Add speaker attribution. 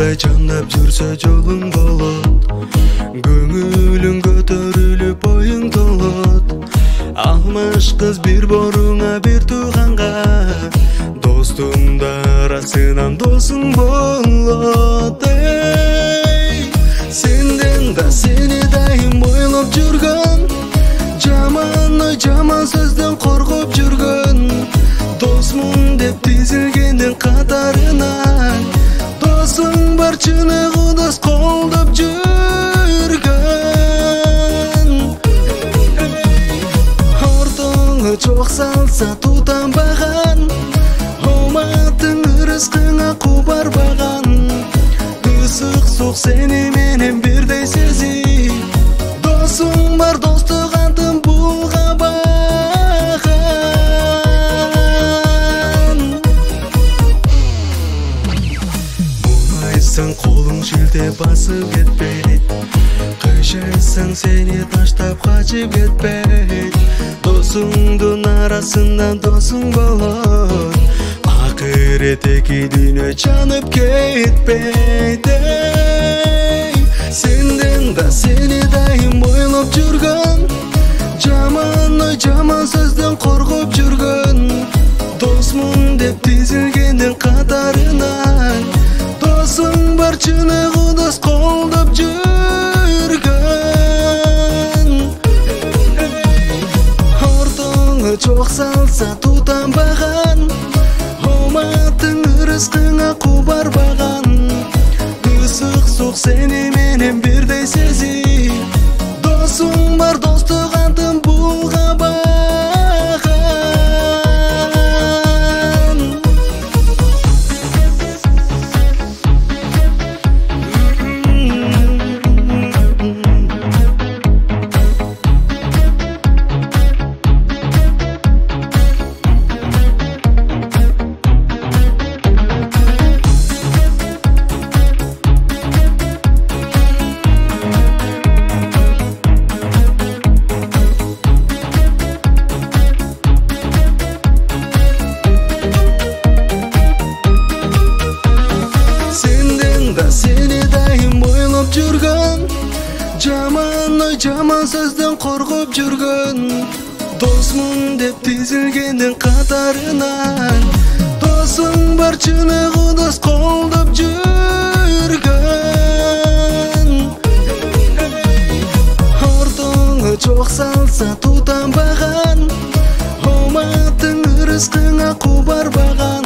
Speaker 1: Кандай жандап жүрсө жолуң болот, көңүлүң көтөрүлүп оюң толот. Алмаш кыз бир боруңа бир тууганга, достун да арасынан досуң болот. Сенден да сени дайым ойлоп жүргөн, жаман ой жаман сөздөн коргоп жүргөн, досмун деп тизилгендин катарына, досуң бар чыныгы дос колдоп жүргөн. Ортоңо чок салса тутанбаган, оматың рызкыңа кубарбаган, ысык сук сени менен бирдей сезип, досуң бар достук антын булгабаган. Муңайсаң колуң шилтеп басып кетпейт, кыйшайсаң сени таштап качып кетпейт, досуңдун арасында досуң болот, акырет эки дүйнө жанып кетпейт. Сенден да сени дайым ойлоп жүргөн, жаман ой жаман сөздөн коргоп жүргөн, досмун деп тизилгендин катарынан, досуң бар чыныгы дос колдоп жүргөн. Ортоңо чок салса тутанбаган, оматың рызкыңа кубарбаган, ысык сук сени менен бирдей сезип, досуң бар достук антын булгабаган. Seni dayım ойлоп жүргөн, жаман ой жаман сөздөн коргоп жүргөн, досмун деп тизилгендин катарынан, досуң бар чыныгы дос колдоп жүргөн. Ортоңо чок салса тутанбаган, оматың рызкыңа кубарбаган,